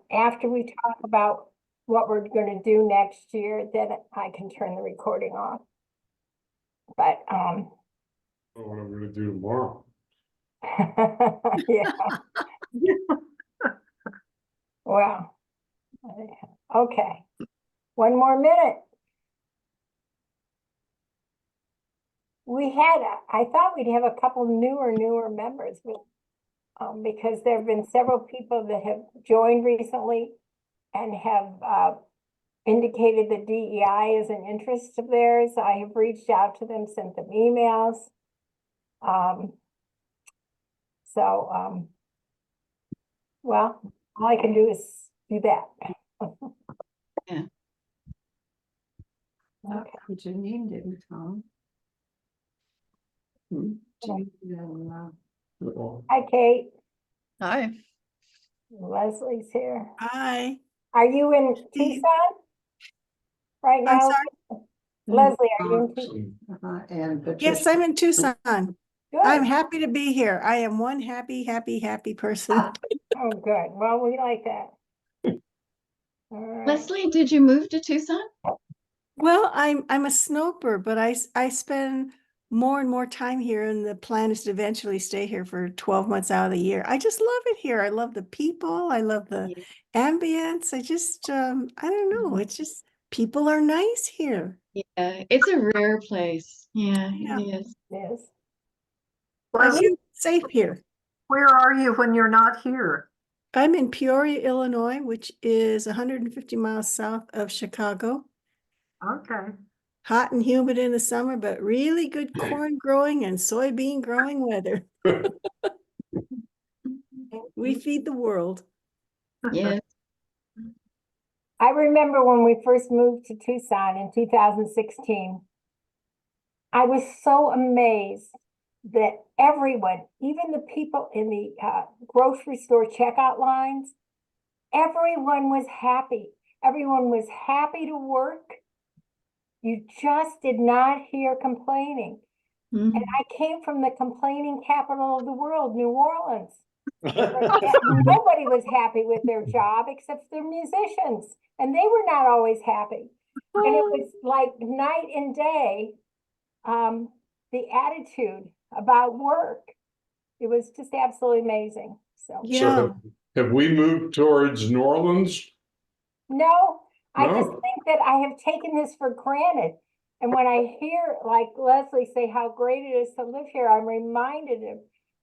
After we talk about what we're gonna do next year, then I can turn the recording off. But, What I'm gonna do tomorrow. yeah, well, okay, one more minute. I thought we'd have a couple newer members with, because there have been several people that have joined recently and have indicated that DEI is an interest of theirs. I have reached out to them, sent them emails. Well, all I can do is do that. Yeah. Okay. Put your name, didn't Tom? Hi, Kate. Hi. Leslie's here. Hi. Are you in Tucson right I'm now? sorry. Leslie, are you in Tucson? And Yes, I'm in Tucson. I'm Good. happy to be here. I am one happy person. Oh, good. Well, we like that. All right. Leslie, did you move to Tucson? Well, I'm a snoper, but I spend more and more time here, and the plan is to eventually stay here for 12 months out of the year. I just love it here. I love the people. I love the ambience. I just I don't know. It's just people are nice here. Yeah, it's a rare place. Yeah, Yeah. it is. Yes. I feel safe here. Where are you when you're not here? I'm in Peoria, Illinois, which is 150 miles south of Chicago. Okay. Hot and humid in the summer, but really good corn growing and soybean growing weather. We feed the world. Yeah. I remember when we first moved to Tucson in 2016, I was so amazed that everyone, even the people in the grocery store checkout lines, everyone was happy. Everyone was happy to work. You just did not hear complaining. Mhm. And I came from the complaining capital of the world, New Orleans. Nobody was happy with their job except their musicians, and they were not always happy. And it was like night and day, the attitude about work. It was just absolutely amazing. So Yeah. Have we moved towards New Orleans? no, I just No. think that I have taken this for granted. And when I hear like Leslie say how great it is to live here, I'm reminded of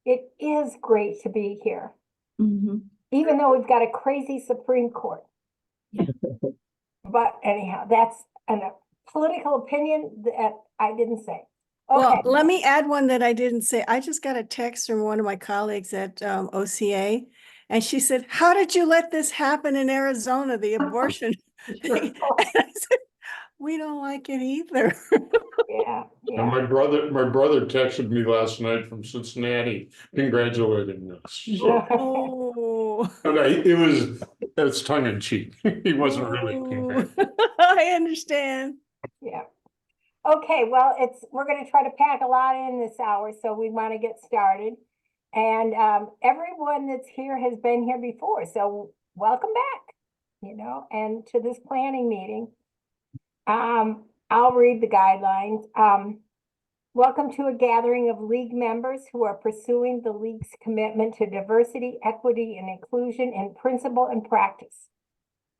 it is great to be here, Mhm. even though we've got a crazy Supreme Court. But anyhow, that's a political opinion that I didn't say. Okay. Well, let me add one that I didn't say. I just got a text from one of my colleagues at OCA, and she said, "How did you let this happen in Arizona, the abortion thing?" And I said, "We don't like it either." Yeah, And yeah. my brother texted me last night from Cincinnati, congratulating us. So, Oh. it's tongue in cheek. He wasn't really. Oh. I understand. Yeah. Okay, well, we're gonna try to pack a lot in this hour, so we want to get started. And everyone that's here has been here before, so welcome back, and to this planning meeting. I'll read the guidelines. Welcome to a gathering of league members who are pursuing the league's commitment to diversity, equity, and inclusion in principle and practice.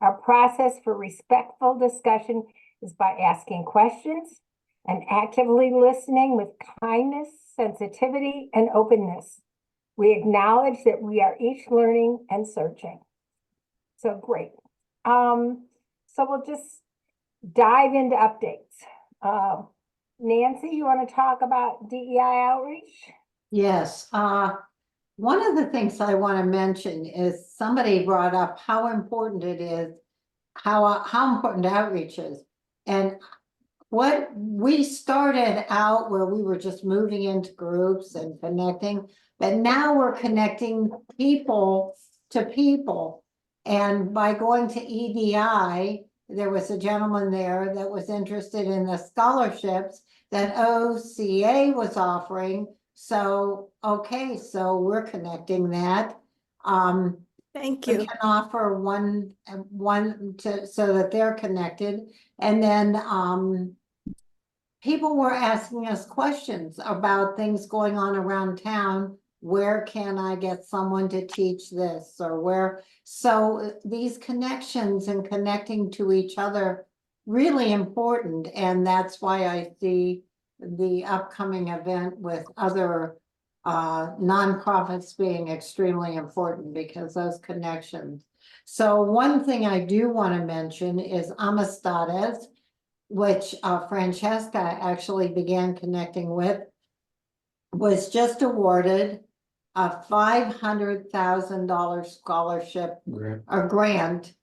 Our process for respectful discussion is by asking questions and actively listening with kindness, sensitivity, and openness. We acknowledge that we are each learning and searching. So great. So we'll just dive into updates. Nancy, you want to talk about DEI outreach? Yes. One of the things I want to mention is somebody brought up how important it is, how important outreach is. And what we started out where we were just moving into groups and connecting, but now we're connecting people to people. And by going to EDI, there was a gentleman there that was interested in the scholarships that OCA was offering So, okay, so we're connecting that. Thank We you. can offer one to, so that they're connected. And then, people were asking us questions about things going on around town. Where can I get someone to teach this, or where? So these connections and connecting to each other, really important. And that's why I see the upcoming event with other nonprofits being extremely important, because those connections. So one thing I do want to mention is Amistades, which Francesca actually began connecting with, was just awarded a $500,000 scholarship or grant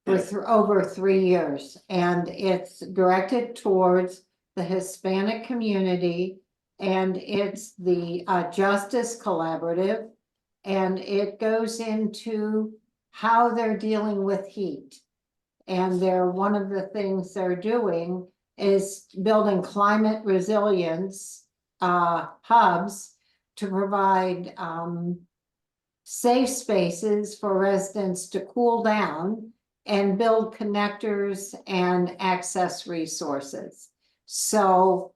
for over 3 years. And it's directed towards the Hispanic community, and it's the Justice Collaborative, and it goes into how they're dealing with heat. And one of the things they're doing is building climate resilience hubs to provide safe spaces for residents to cool down and build connectors and access resources. So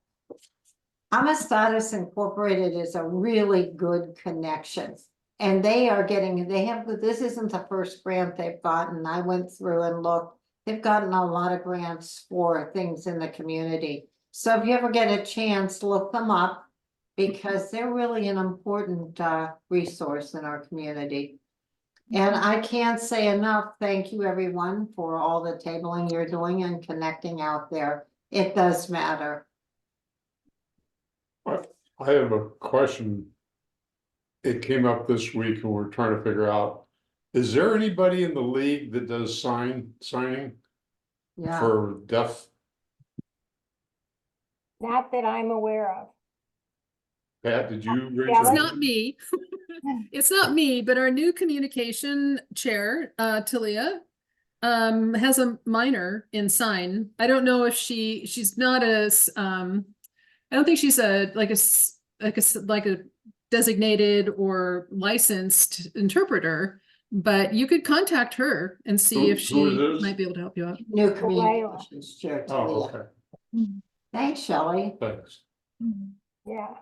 Amistades Incorporated is a really good connection. And they have, this isn't the first grant they've gotten. I went through and looked. They've gotten a lot of grants for things in the community. So if you ever get a chance, look them up, because they're really an important resource in our community. And I can't say enough, thank you everyone for all the tabling you're doing and connecting out there. It does matter. I have a question. It came up this week and we're trying to figure out, is there anybody in the league that does signing Yeah. for deaf? Not that I'm aware of. Pat, did you raise Yeah, your It's let's- hand? not me. It's not me, but our new communication chair, Talia, has a minor in sign. I don't know if she's not as, I don't think she's like a designated or licensed interpreter, but you could contact her and see if Who is she this? might be able to help you out. New communications chair. Oh, Talia. okay, Thanks, Shelley. thanks. Yeah.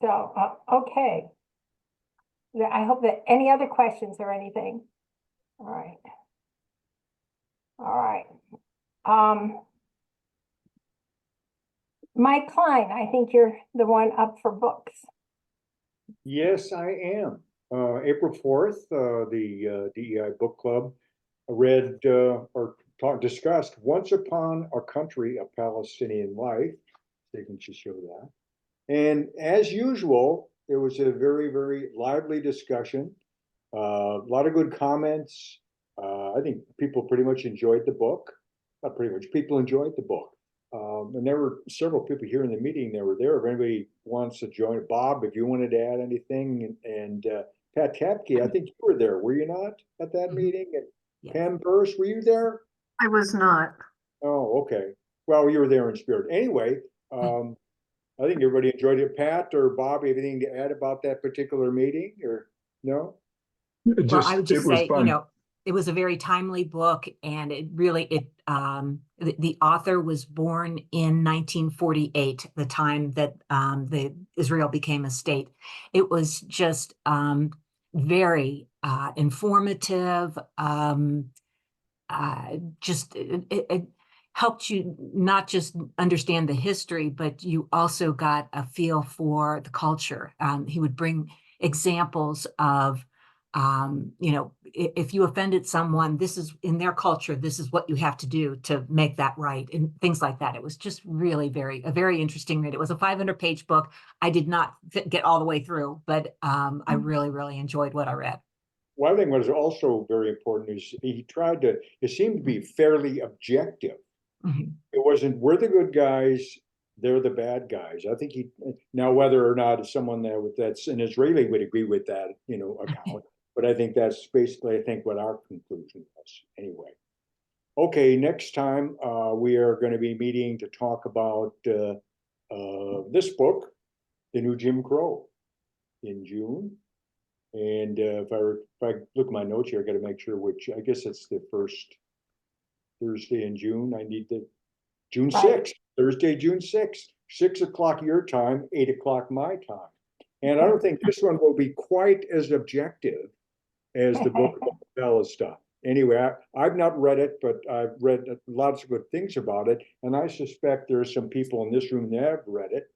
So, okay. Yeah, I hope that any other questions or anything? All right. All right. Mike Klein, I think you're the one up for books. Yes, I am. April 4th, the DEI Book Club read discussed Once Upon a Country, A Palestinian Life. So you can just show that. And as usual, it was a very, very lively discussion. A lot of good comments. I think people pretty much enjoyed the book. Not pretty much, people enjoyed the book. And there were several people here in the meeting that were there. If anybody wants to join, Bob, if you wanted to add anything, and Pat Kapke, I think you were there, were you not, at that meeting? And Pam Burris, were you there? I was not. Oh, okay. Well, you were there in spirit. Anyway, I think everybody enjoyed it. Pat or Bob, anything to add about that particular meeting, or no? Well, I would just say, it was a very timely book, and it really, the author was born in 1948, the time that the Israel became a state. It was just very informative. It helped you not just understand the history, but you also got a feel for the culture. He would bring examples of, if you offended someone, this is in their culture, this is what you have to do to make that right, and things like that. It was just really a very interesting read. It was a 500-page book. I did not get all the way through, but I really, really enjoyed what I read. One thing was also very important is it seemed to be fairly objective. Mhm. It wasn't, we're the good guys, they're the bad guys. I think now whether or not someone that's an Israeli would agree with that, account. But I think that's basically, what our conclusion was anyway. Okay, next time we are going to be meeting to talk about this book, the new Jim Crow in June. And if I look at my notes here, I gotta make sure which, I guess it's the first Thursday in June. I need the June Right. 6th, Thursday, June 6th, 6 o'clock your time, 8 o'clock my time. And I don't think this one will be quite as objective as the book of Bella stuff. Anyway, I've not read it, but I've read lots of good things about it. And I suspect there are some people in this room that have read it.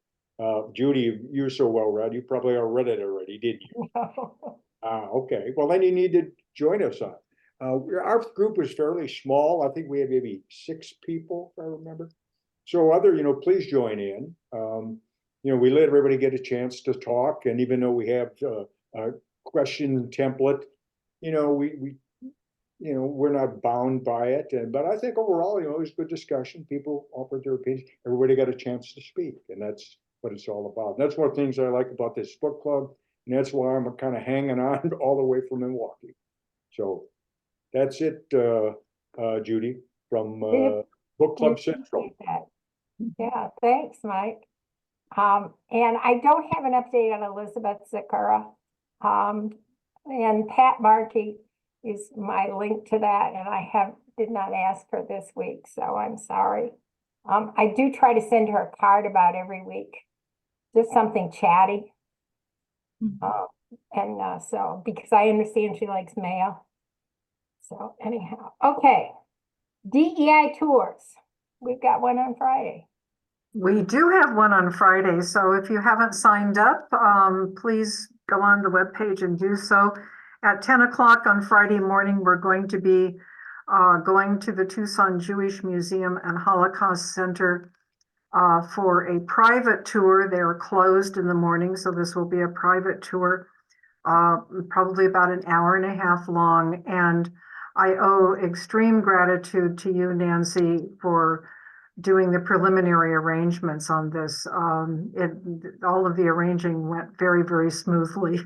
Judy, you're so well read, you probably all read it already, didn't you? Okay, well then you need to join us on. Our group was fairly small. I think we had maybe 6 people, if I remember. So please join in. We let everybody get a chance to talk, and even though we have a question template, we're not bound by it. But I think overall, it was good discussion. People offered their opinions. Everybody got a chance to speak, and that's what it's all about. And that's one of the things I like about this book club, and that's why I'm kind of hanging on all the way from Milwaukee. So that's it, Judy, from Book Club Central. Yeah, thanks, Mike. And I don't have an update on Elizabeth Zakura. And Pat Markey is my link to that, and I did not ask her this week, so I'm sorry. I do try to send her a card about every week, just something chatty. So because I understand she likes mail. So anyhow, okay. DEI tours. We've got one on Friday. We do have one on Friday, so if you haven't signed up, please go on the webpage and do so. At 10 o'clock on Friday morning, we're going to be going to the Tucson Jewish Museum and Holocaust Center for a private tour. They are closed in the morning, so this will be a private tour, probably about an hour and a half long. And I owe extreme gratitude to you, Nancy, for doing the preliminary arrangements on this. All of the arranging went very, very smoothly.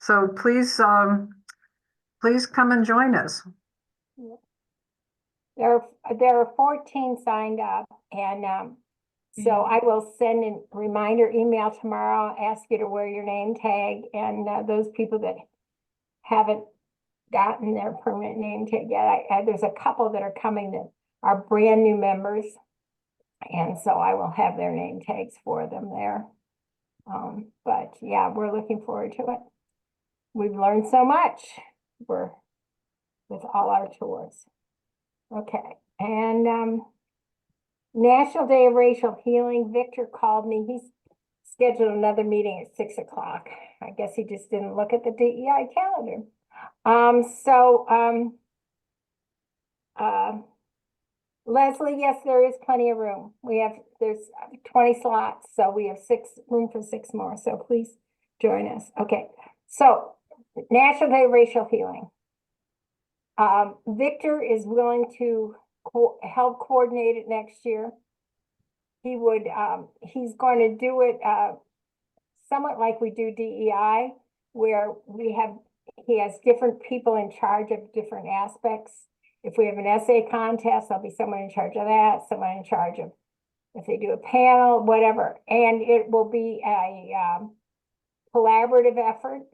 So please come and join us. There are 14 signed up, and so I will send a reminder email tomorrow, ask you to wear your name tag, and those people that haven't gotten their permanent name tag yet, there's a couple that are coming that are brand new members, and so I will have their name tags for them there. But yeah, we're looking forward to it. We've learned so much with all our tours. Okay, and National Day of Racial Healing. Victor called me. He's scheduled another meeting at 6 o'clock. I guess he just didn't look at the DEI calendar. Leslie, yes, there is plenty of room. There's 20 slots, so we have room for 6 more. So please join us. Okay, so National Day of Racial Healing. Victor is willing to help coordinate it next year. He's going to do it somewhat like we do DEI, where he has different people in charge of different aspects. If we have an essay contest, there'll be someone in charge of that, someone in charge of, if they do a panel, whatever. And it will be a collaborative effort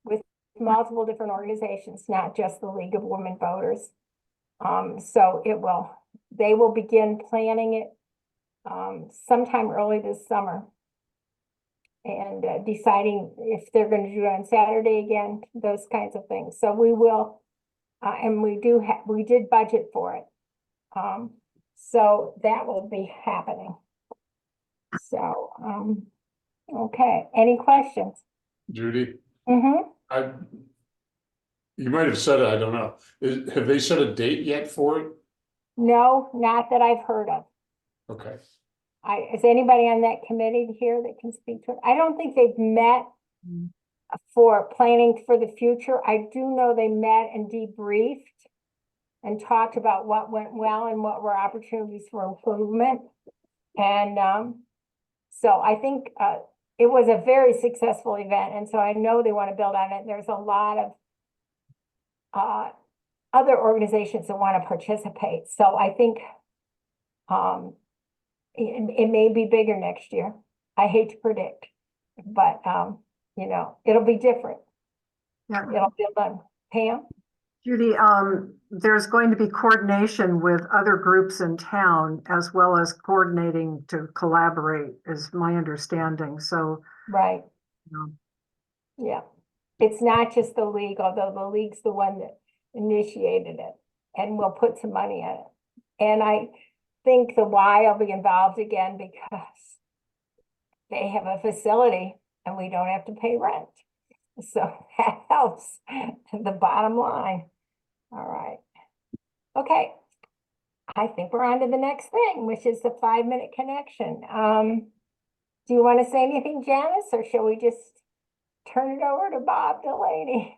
with multiple different organizations, not just the League of Women Voters. So they will begin planning it sometime early this summer, and deciding if they're going to do it on Saturday again, those kinds of things. So we will, and we did budget for it. So that will be happening. So, okay, any questions? Judy? Mm-hmm. You might have said it, I don't know. Have they set a date yet for it? No, not that I've heard of. Okay. Is anybody on that committee here that can speak to it? I don't think they've met for planning for the future. I do know they met and debriefed and talked about what went well and what were opportunities for improvement. And so I think it was a very successful event. And so I know they want to build on it. There's a lot of other organizations that want to participate. So I think it may be bigger next year. I hate to predict, but, you know, it'll be different. Yeah, It'll be done. Pam? Judy, there's going to be coordination with other groups in town as well as coordinating to collaborate is my understanding. So, Right. um, Yeah. It's not just the league, although the league's the one that initiated it and will put some money in it. And I think the Y will be involved again because they have a facility and we don't have to pay rent. So that helps the bottom line. All right. Okay. I think we're on to the next thing, which is the 5-minute connection. Do you want to say anything, Janice, or shall we just turn it over to Bob Delaney?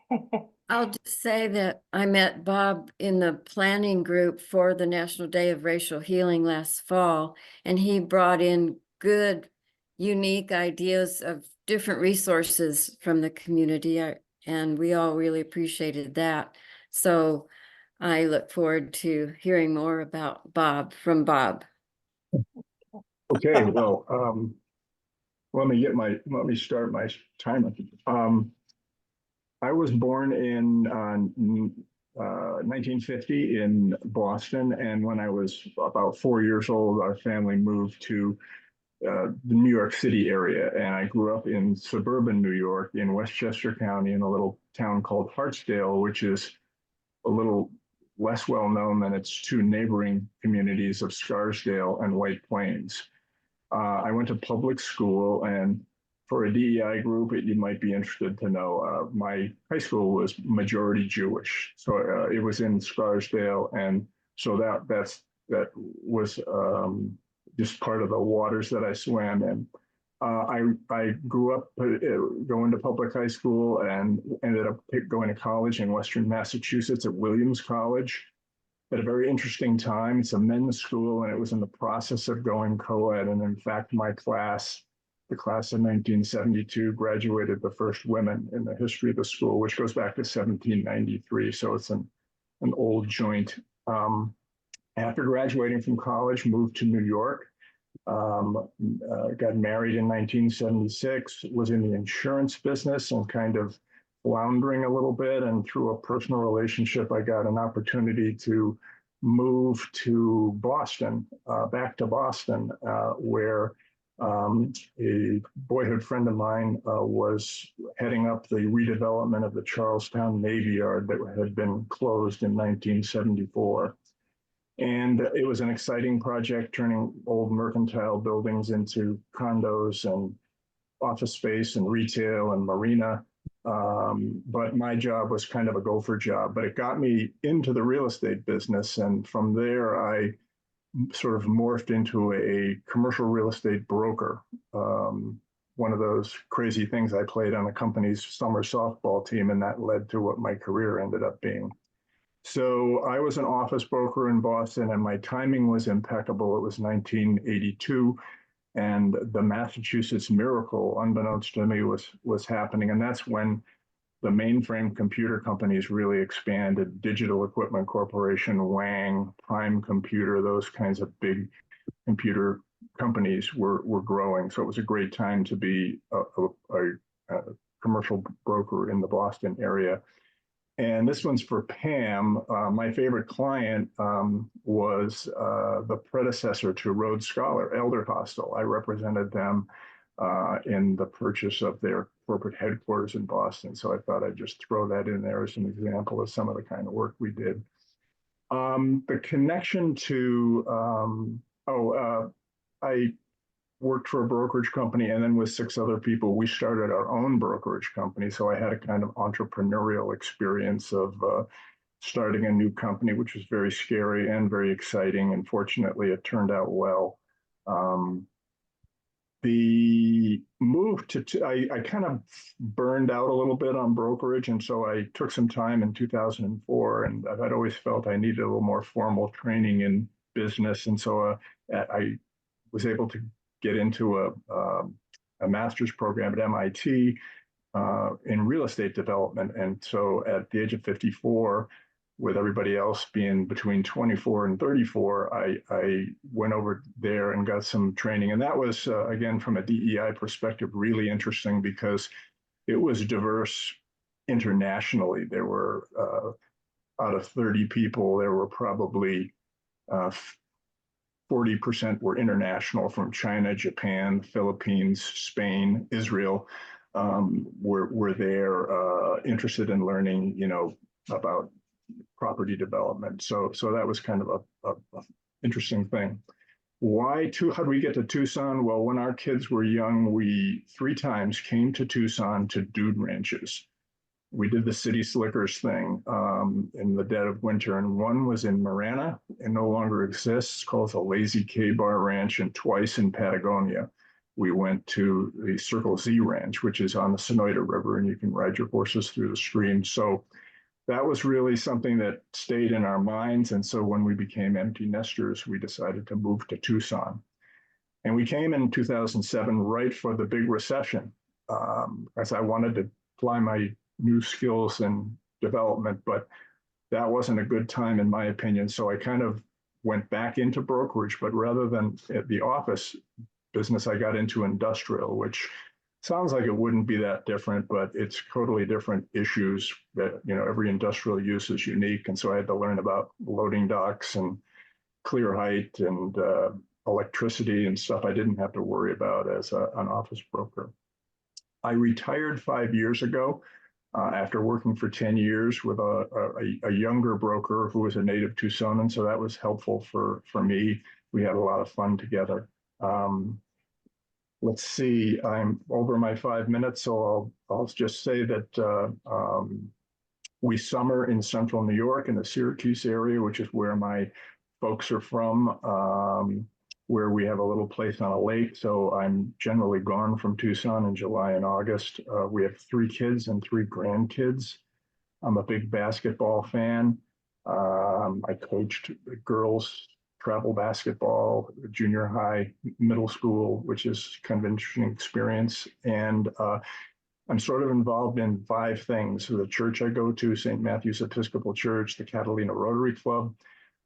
I'll just say that I met Bob in the planning group for the National Day of Racial Healing last fall, and he brought in good, unique ideas of different resources from the community, and we all really appreciated that. So I look forward to hearing more about from Bob. Okay, well, let me start my timer. I was born in 1950 in Boston, and when I was about 4 years old, our family moved to the New York City area, and I grew up in suburban New York in Westchester County in a little town called Hartsdale, which is a little less well known than its two neighboring communities of Scarsdale and White Plains. I went to public school, and for a DEI group, you might be interested to know, my high school was majority Jewish. So it was in Scarsdale, and so that was just part of the waters that I swam in. I grew up going to public high school and ended up going to college in Western Massachusetts at Williams College at a very interesting time. It's a men's school, and it was in the process of going co-ed. And in fact, my class, the class of 1972, graduated the first women in the history of the school, which goes back to 1793. So it's an old joint. After graduating from college, moved to New York. Got married in 1976, was in the insurance business and kind of floundering a little bit. And through a personal relationship, I got an opportunity to move to Boston, back to Boston, where a boyhood friend of mine was heading up the redevelopment of the Charlestown Navy Yard that had been closed in 1974. And it was an exciting project, turning old mercantile buildings into condos and office space and retail and marina. But my job was kind of a gopher job, but it got me into the real estate business. And from there, I sort of morphed into a commercial real estate broker. One of those crazy things, I played on a company's summer softball team, and that led to what my career ended up being. So I was an office broker in Boston, and my timing was impeccable. It was 1982, and the Massachusetts miracle, unbeknownst to me, was happening. And that's when the mainframe computer companies really expanded. Digital Equipment Corporation, Wang, Prime Computer, those kinds of big computer companies were growing. So it was a great time to be a commercial broker in the Boston area. And this one's for Pam. My favorite client was the predecessor to Rhodes Scholar, Elder Hostel. I represented them in the purchase of their corporate headquarters in Boston. So I thought I'd just throw that in there as an example of some of the kind of work we did. The connection to, I worked for a brokerage company, and then with 6 other people, we started our own brokerage company. So I had a kind of entrepreneurial experience of starting a new company, which was very scary and very exciting. And fortunately, it turned out well. The move I kind of burned out a little bit on brokerage. And so I took some time in 2004, and I'd always felt I needed a little more formal training in business. And so I was able to get into a master's program at MIT in real estate development. And so at the age of 54, with everybody else being between 24 and 34, I went over there and got some training. And that was, again, from a DEI perspective, really interesting because it was diverse internationally. There were, out of 30 people, there were probably 40% were international from China, Japan, Philippines, Spain, Israel. Were there interested in learning, about property development. So that was kind of a interesting thing. How did we get to Tucson? Well, when our kids were young, we 3 times came to Tucson to dude ranches. We did the City Slickers thing in the dead of winter, and one was in Marana and no longer exists, called the Lazy K-Bar Ranch, and twice in Patagonia. We went to the Circle Z Ranch, which is on the Sonoita River, and you can ride your horses through the stream. So that was really something that stayed in our minds. And so when we became empty nesters, we decided to move to Tucson. And we came in 2007, right for the big recession, as I wanted to apply my new skills and development, but that wasn't a good time in my opinion. So I kind of went back into brokerage, but rather than at the office business, I got into industrial, which sounds like it wouldn't be that different, but it's totally different issues that, every industrial use is unique. And so I had to learn about loading docks and clear height and electricity and stuff I didn't have to worry about as an office broker. I retired 5 years ago after working for 10 years with a younger broker who was a native Tucsonan. So that was helpful for me. We had a lot of fun together. Let's see, I'm over my 5 minutes, so I'll just say that we summer in central New York in the Syracuse area, which is where my folks are from, where we have a little place on a lake. So I'm generally gone from Tucson in July and August. We have 3 kids and 3 grandkids. I'm a big basketball fan. I coached girls travel basketball, junior high, middle school, which is kind of an interesting experience. And I'm sort of involved in 5 things. So the church I go to, St. Matthew's Episcopal Church, the Catalina Rotary Club,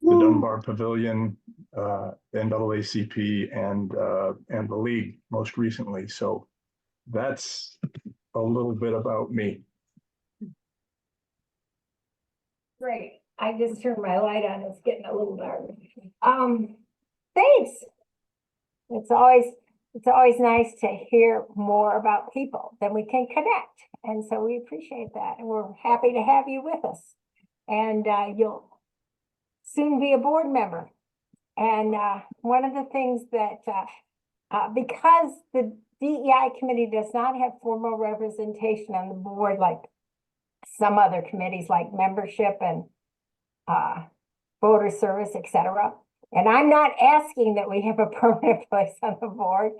the Dunbar Pavilion, NAACP, and the League most recently. So that's a little bit about me. Great. I just turned my light on. It's getting a little dark. Thanks. It's always nice to hear more about people, then we can connect. And so we appreciate that. And we're happy to have you with us. And you'll soon be a board member. And one of the things that, because the DEI committee does not have formal representation on the board like some other committees like membership and voter service, etc. And I'm not asking that we have a permanent place on the board,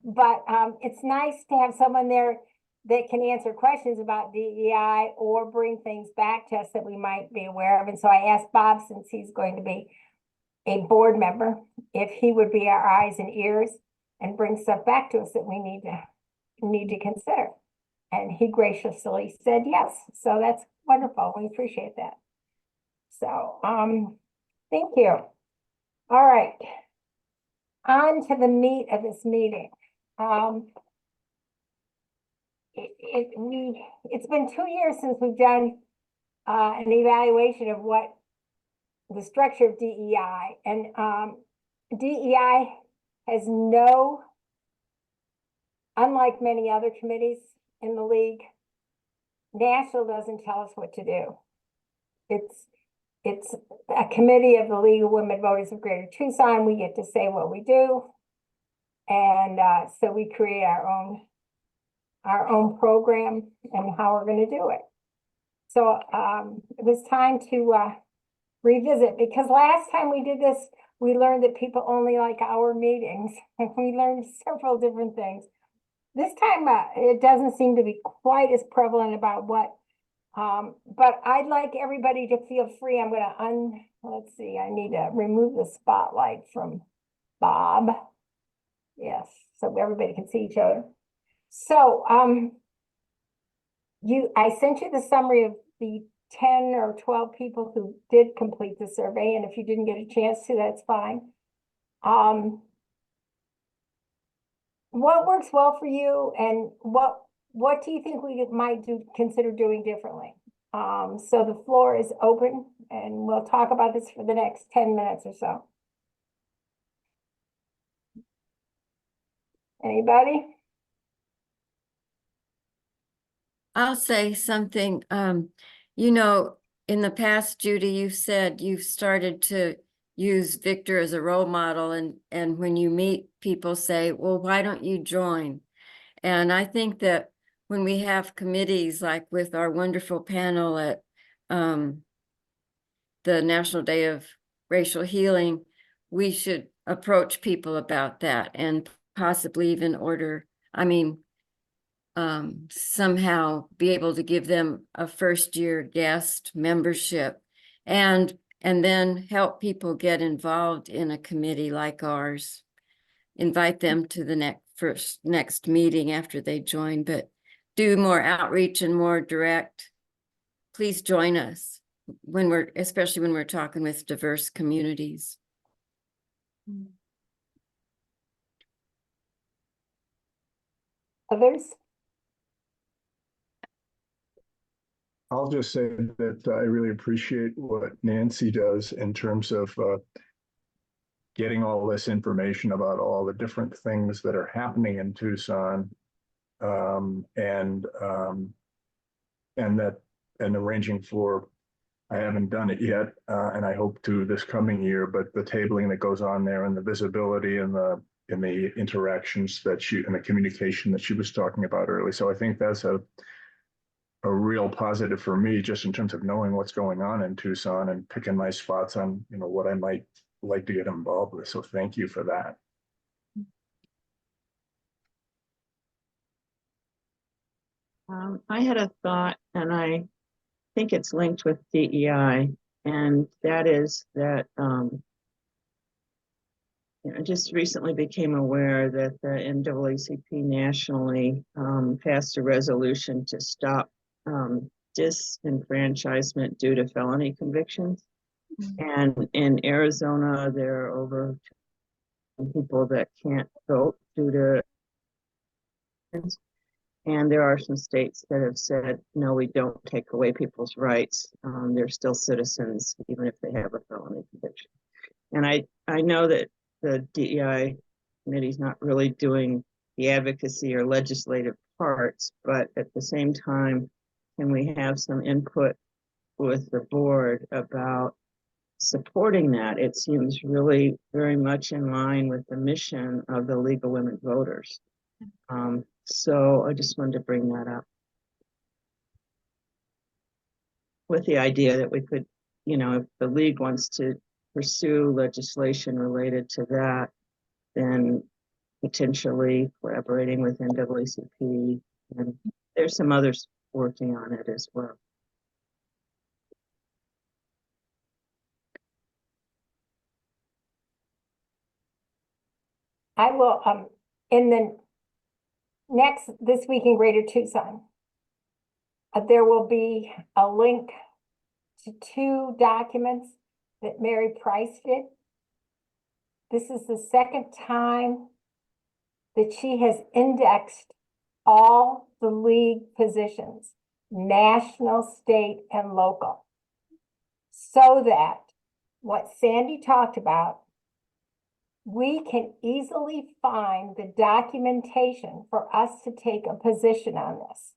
but it's nice to have someone there that can answer questions about DEI or bring things back to us that we might be aware of. And so I asked Bob, since he's going to be a board member, if he would be our eyes and ears and bring stuff back to us that we need to consider. And he graciously said yes. So that's wonderful. We appreciate that. So thank you. All right. On to the meat of this meeting. It's been 2 years since we've done an evaluation of what the structure of DEI, and DEI has unlike many other committees in the league, national doesn't tell us what to do. It's a committee of the League of Women Voters of Greater Tucson. We get to say what we do, and so we create our own program and how we're going to do it. So it was time to revisit, because last time we did this, we learned that people only like our meetings, and we learned several different things. This time, it doesn't seem to be quite as prevalent about what, but I'd like everybody to feel free. I'm going to let's see, I need to remove the spotlight from Bob. Yes, so everybody can see each other. So, I sent you the summary of the 10 or 12 people who did complete the survey, and if you didn't get a chance to, that's fine. What works well for you, and what do you think we might consider doing differently? So the floor is open, and we'll talk about this for the next 10 minutes or so. Anybody? I'll say something. You know, in the past, Judy, you've said you've started to use Victor as a role model, and when you meet people say, well, why don't you join? And I think that when we have committees like with our wonderful panel at the National Day of Racial Healing, we should approach people about that and possibly even somehow be able to give them a first-year guest membership and then help people get involved in a committee like ours. Invite them to the next meeting after they join, but do more outreach and more direct. Please join us especially when we're talking with diverse communities. Others? I'll just say that I really appreciate what Nancy does in terms of getting all this information about all the different things that are happening in Tucson, and arranging for, I haven't done it yet, and I hope to this coming year, but the tabling that goes on there and the visibility and the interactions and the communication that she was talking about earlier. So I think that's a real positive for me, just in terms of knowing what's going on in Tucson and picking my spots on, what I might like to get involved with. So thank you for that. I had a thought, and I think it's linked with DEI, and that is that I just recently became aware that the NAACP nationally passed a resolution to stop disenfranchisement due to felony convictions. And in Arizona, there are over people that can't vote due to, and there are some states that have said, no, we don't take away people's rights. They're still citizens, even if they have a felony conviction. And I know that the DEI committee is not really doing the advocacy or legislative parts, but at the same time, can we have some input with the board about supporting that? It seems really very much in line with the mission of the League of Women Voters. So I just wanted to bring that up with the idea that we could, if the league wants to pursue legislation related to that, then potentially collaborating with NAACP, and there's some others working on it as well. I will, this week in Greater Tucson, there will be a link to 2 documents that Mary Price did. This is the second time that she has indexed all the league positions, national, state, and local, so that what Sandy talked about, we can easily find the documentation for us to take a position on this.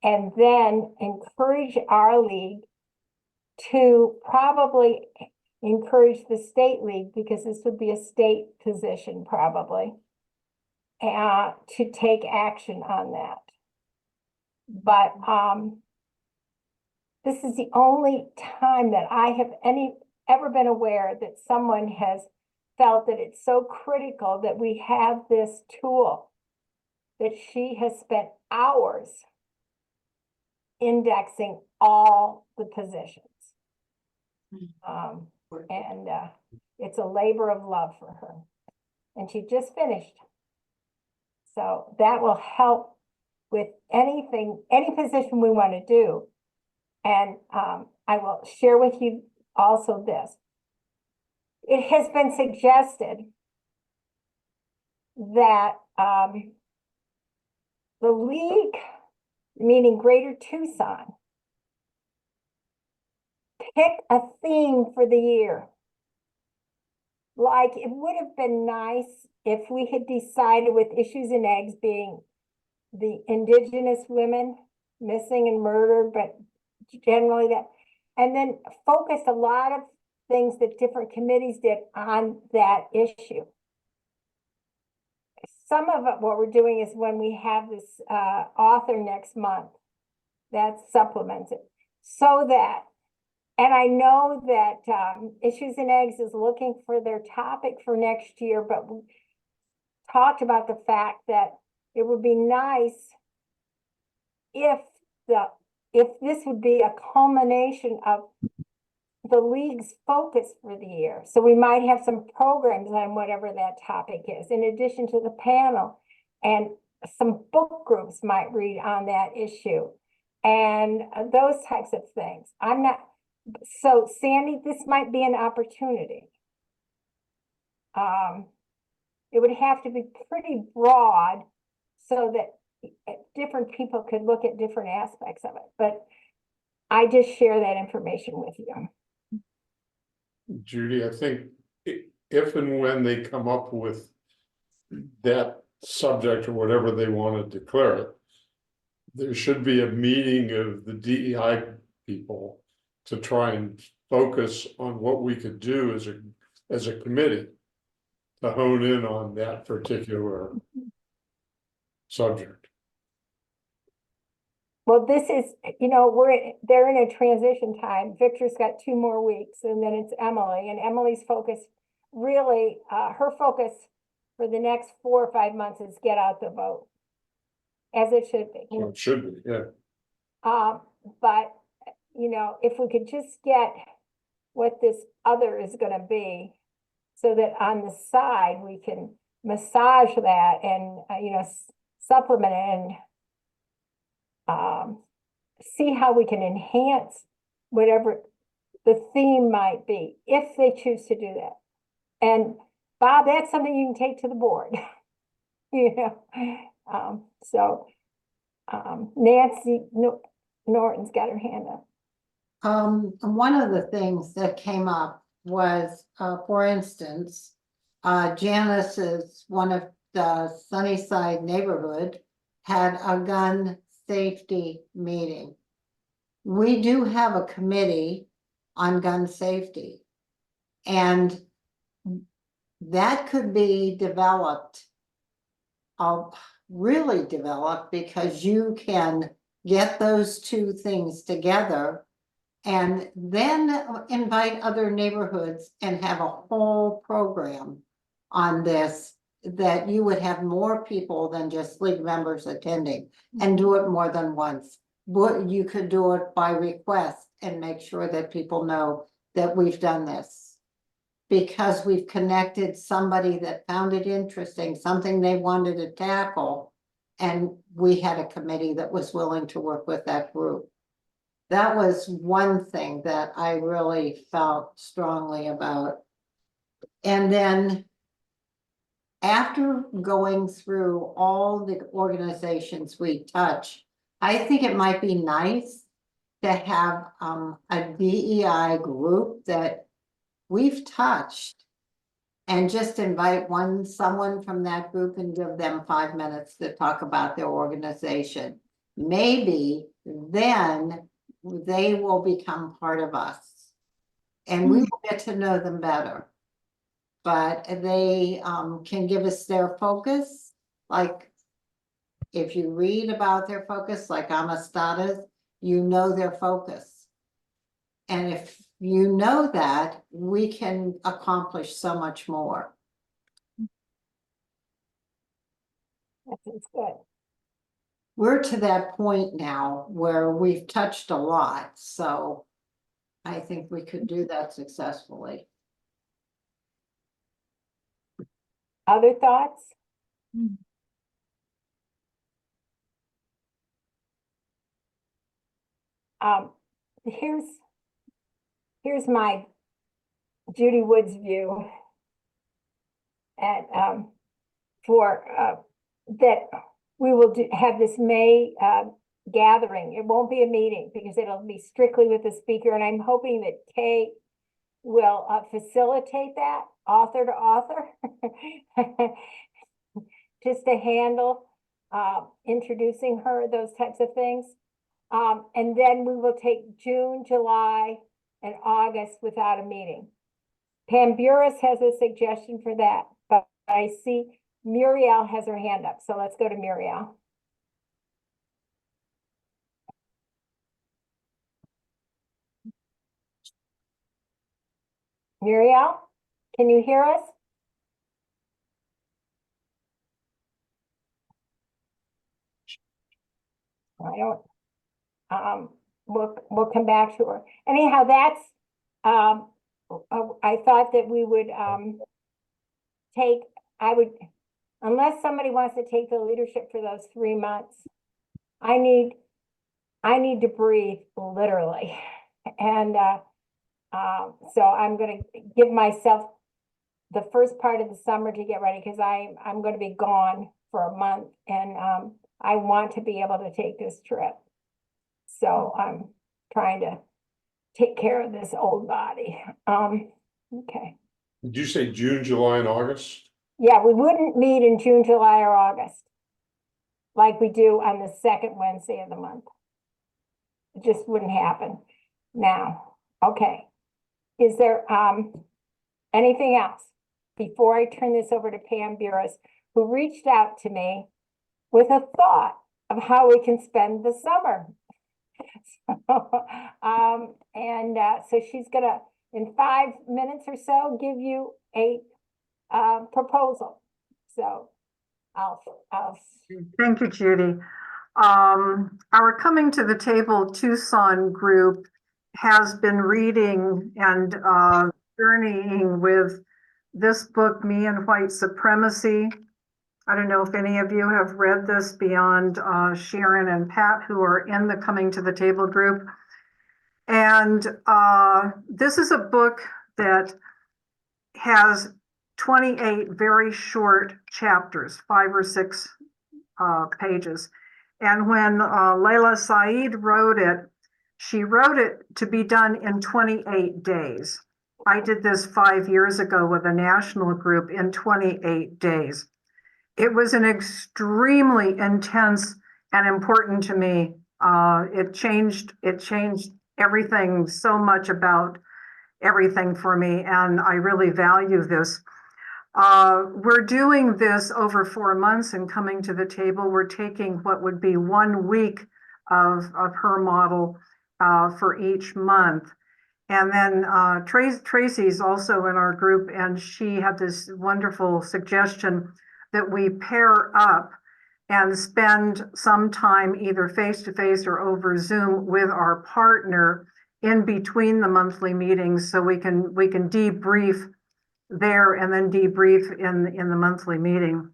And then encourage our league to probably encourage the state league, because this would be a state position probably, to take action on that. But this is the only time that I have ever been aware that someone has felt that it's so critical that we have this tool, that she has spent hours indexing all the positions. And it's a labor of love for her. And she just finished. So that will help with anything, any position we want to do. And I will share with you also this. It has been suggested that the league, meaning Greater Tucson, pick a theme for the year. Like, it would have been nice if we had decided with Issues and Eggs being the indigenous women missing and murdered, but generally that, and then focused a lot of things that different committees did on that issue. Some of it, what we're doing is when we have this author next month, that supplements it. So that, and I know that Issues and Eggs is looking for their topic for next year, but we talked about the fact that it would be nice if this would be a culmination of the league's focus for the year. So we might have some programs on whatever that topic is, in addition to the panel, and some book groups might read on that issue and those types of things. So Sandy, this might be an opportunity. It would have to be pretty broad so that different people could look at different aspects of it, but I just share that information with you. Judy, I think if and when they come up with that subject or whatever they want to declare it, there should be a meeting of the DEI people to try and focus on what we could do as a committee to hone in on that particular subject. Well, this is, they're in a transition time. Victor's got 2 more weeks, and then it's Emily, and Emily's focus really, her focus for the next 4 or 5 months is get out the vote, as it should be. Well, it should be, yeah. But, if we could just get what this other is going to be, so that on the side we can massage that and, supplement it and see how we can enhance whatever the theme might be, if they choose to do that. And Bob, that's something you can take to the board. Nancy Norton's got her hand up. One of the things that came up was, for instance, Janice's, one of the Sunnyside neighborhood had a gun safety meeting. We do have a committee on gun safety, and that could be developed, really developed, because you can get those 2 things together and then invite other neighborhoods and have a whole program on this, that you would have more people than just league members attending, and do it more than once. But you could do it by request and make sure that people know that we've done this, because we've connected somebody that found it interesting, something they wanted to tackle, and we had a committee that was willing to work with that group. That was one thing that I really felt strongly about. And then after going through all the organizations we touch, I think it might be nice to have a DEI group that we've touched, and just invite someone from that group and give them 5 minutes to talk about their organization. Maybe then they will become part of us, and we will get to know them better. But they can give us their focus. Like, if you read about their focus, like Amistada's, their focus. And if you know that, we can accomplish so much more. That sounds good. We're to that point now where we've touched a lot, so I think we could do that successfully. Other thoughts? here's my Judy Woods view at, that we will have this May, gathering. It won't be a meeting because it'll be strictly with the speaker, and I'm hoping that Kay will facilitate that author to author just to handle introducing her, those types of things. And then we will take June, July, and August without a meeting. Pam Burris has a suggestion for that, but I see Muriel has her hand up, so let's go to Muriel. Muriel, can you hear us? I don't, we'll come back to her. Anyhow, that's, I thought that we would, unless somebody wants to take the leadership for those 3 months, I need to breathe, literally. And, so I'm gonna give myself the first part of the summer to get ready, because I'm gonna be gone for a month, and I want to be able to take this trip. So I'm trying to take care of this old body. Okay. Did you say June, July, and August? Yeah, we wouldn't meet in June, July, or August like we do on the second Wednesday of the month. It just wouldn't happen now. Okay. Is there anything else before I turn this over to Pam Burris, who reached out to me with a thought of how we can spend the summer? So she's gonna, in 5 minutes or so, give you a proposal. So I'll Thank you, Judy. Our Coming to the Table Tucson group has been reading and journeying with this book, Me and White Supremacy. I don't know if any of you have read this beyond Sharon and Pat, who are in the Coming to the Table group. And this is a book that has 28 very short chapters, 5 or 6 pages. And when Layla Saeed wrote it, she wrote it to be done in 28 days. I did this 5 years ago with a national group in 28 days. It was an extremely intense and important to me. It changed everything, so much about everything for me, and I really value this. We're doing this over 4 months and Coming to the Table. We're taking what would be 1 week of her model for each month. And then Tracy's also in our group, and she had this wonderful suggestion that we pair up and spend some time either face-to-face or over Zoom with our partner in between the monthly meetings, so we can debrief there and then debrief in the monthly meeting.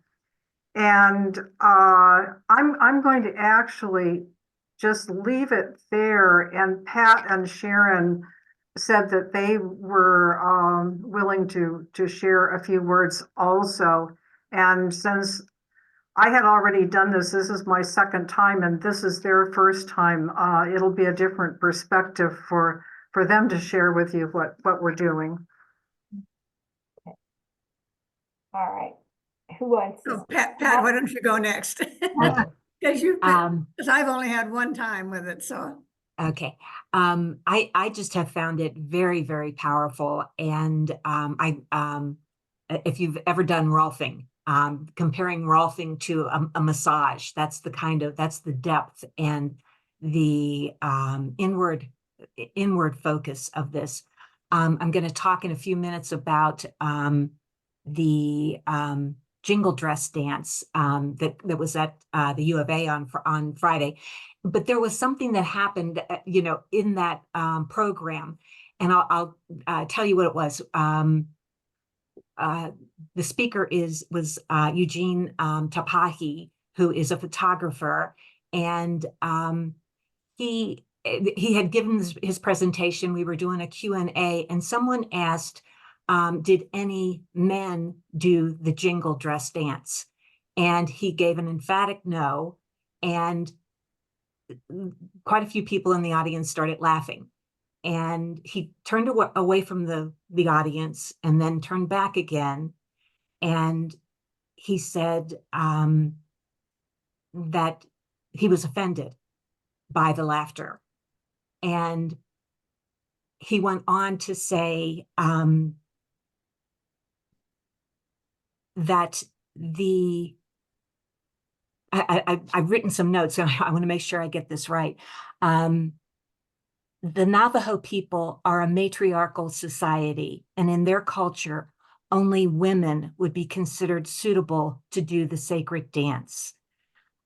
And I'm going to actually just leave it there. And Pat and Sharon said that they were willing to share a few words also. And since I had already done this is my second time, and this is their first time, it'll be a different perspective for them to share with you what we're doing. All right. Who wants to? So Pat, why don't you go next? Because I've only had one time with it, so. Okay. I just have found it very, very powerful. And if you've ever done Rolfing, comparing Rolfing to a massage, that's the depth and the inward focus of this. I'm going to talk in a few minutes about the jingle dress dance that was at the U of A on Friday. But there was something that happened, in that program, and I'll tell you what it was. The speaker was Eugene Tapahi, who is a photographer, and he he had given his presentation. We were doing a Q&A, and someone asked, did any men do the jingle dress dance? And he gave an emphatic no, and quite a few people in the audience started laughing. And he turned away from the audience and then turned back again. And he said that he was offended by the laughter. And he went on to say that I've written some notes, so I want to make sure I get this right. The Navajo people are a matriarchal society, and in their culture, only women would be considered suitable to do the sacred dance.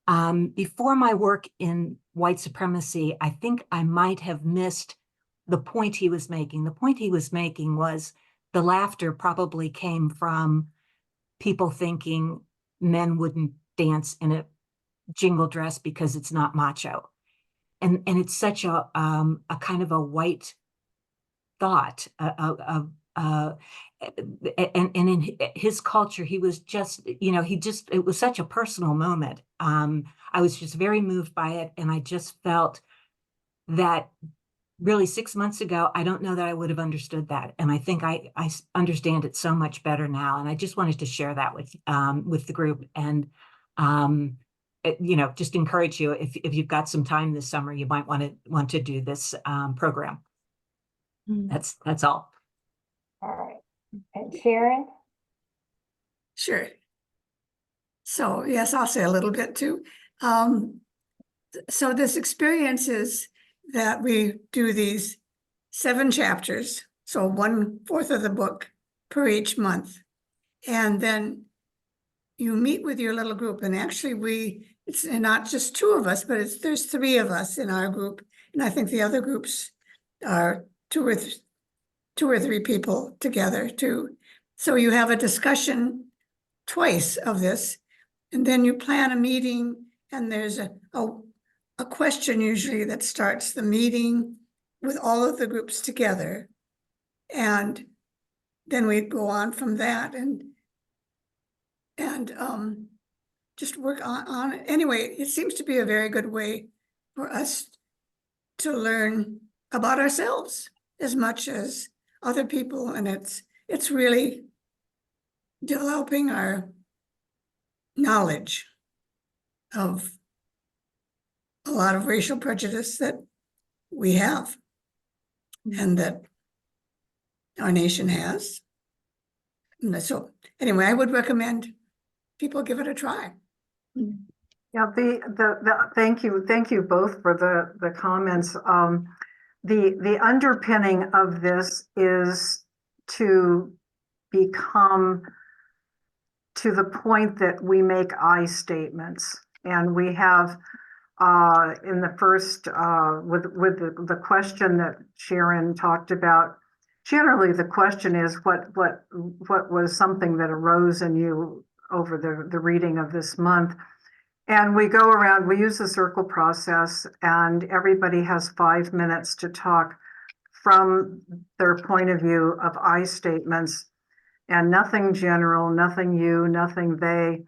Before my work in white supremacy, I think I might have missed the point he was making. The point he was making was the laughter probably came from people thinking men wouldn't dance in a jingle dress because it's not macho. And it's such a kind of a white thought. And in his culture, he was just, it was such a personal moment. I was just very moved by it. And I just felt that really 6 months ago, I don't know that I would have understood that. And I think I understand it so much better now. And I just wanted to share that with the group. And just encourage you, if you've got some time this summer, you might want to do this program. That's all. All right. And Sharon? Sure. So yes, I'll say a little bit too. So this experience is that we do these 7 chapters, so 1/4 of the book per each month. And then you meet with your little group, and actually it's not just 2 of us, but there's 3 of us in our group. And I think the other groups are 2 or 3 people together too. So you have a discussion twice of this, and then you plan a meeting, and there's a question usually that starts the meeting with all of the groups together. And then we go on from that and just work on it. Anyway, it seems to be a very good way for us to learn about ourselves as much as other people. And it's really developing our knowledge of a lot of racial prejudice that we have and that our nation has. And so anyway, I would recommend people give it a try. Yeah, thank you both for the comments. The underpinning of this is to become to the point that we make I statements, and we have in the first with the question that Sharon talked about. Generally, the question is what was something that arose in you over the reading of this month. And we go around, we use the circle process, and everybody has 5 minutes to talk from their point of view of I statements, and nothing general, nothing you, nothing they.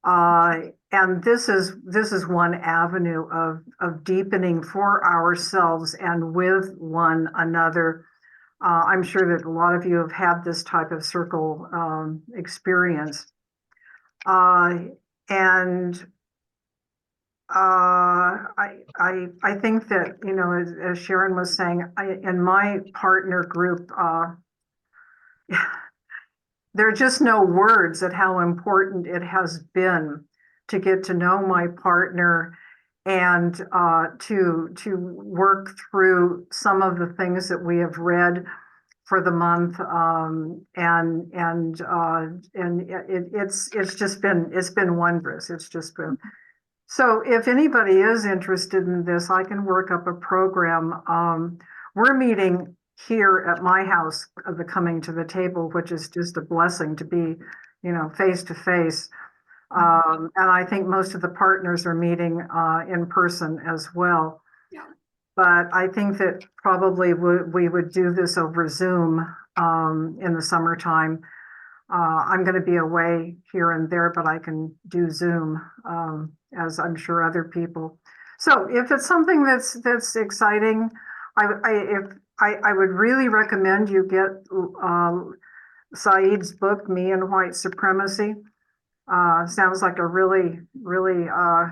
And this is one avenue of deepening for ourselves and with one another. I'm sure that a lot of you have had this type of circle experience. And I think that, as Sharon was saying, in my partner group, there are just no words at how important it has been to get to know my partner and to work through some of the things that we have read for the month, and it's been wondrous. It's just been. So if anybody is interested in this, I can work up a program. We're meeting here at my house, the Coming to the Table, which is just a blessing to be, face to face. And I think most of the partners are meeting in person as well. Yeah. But I think that probably we would do this over Zoom in the summertime. I'm going to be away here and there, but I can do Zoom, as I'm sure other people. So if it's something that's exciting, I would really recommend you get Saeed's book, Me and White Supremacy. Sounds like a really, really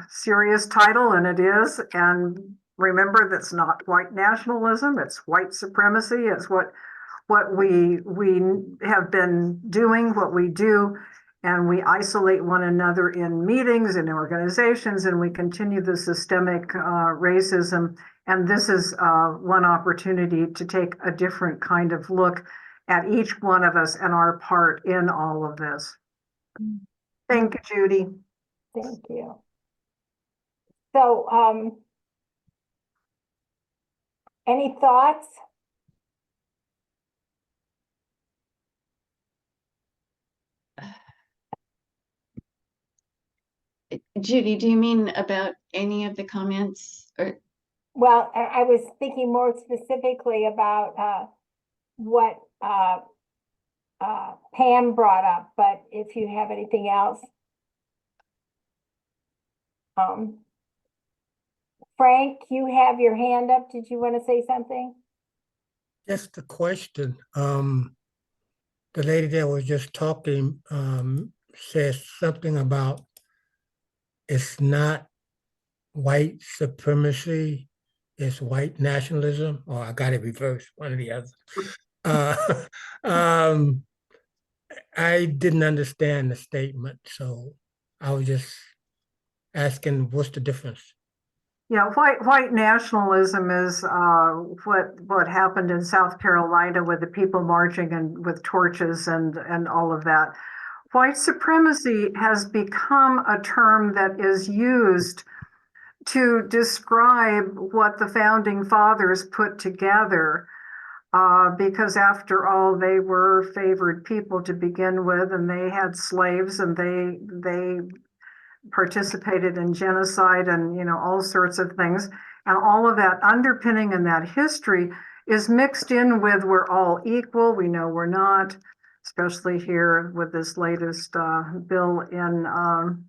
serious title, and it is. And remember, that's not white nationalism, it's white supremacy. It's what we have been doing, what we do, and we isolate one another in meetings and organizations, and we continue the systemic racism. And this is one opportunity to take a different kind of look at each one of us and our part in all of this. Thank you, Judy. Thank you. So, any thoughts? Judy, do you mean about any of the comments or? Well, I was thinking more specifically about what Pam brought up, but if you have anything else. Frank, you have your hand up. Did you want to say something? Just a question. The lady that was just talking says something about it's not white supremacy, it's white nationalism, or I got it reversed, one or the other. I didn't understand the statement, so I was just asking what's the difference? Yeah, white nationalism is what happened in South Carolina with the people marching and with torches and all of that. White supremacy has become a term that is used to describe what the founding fathers put together, because after all, they were favored people to begin with, and they had slaves, and they participated in genocide and, you know, all sorts of things. And all of that underpinning and that history is mixed in with we're all equal. We know we're not, especially here with this latest bill in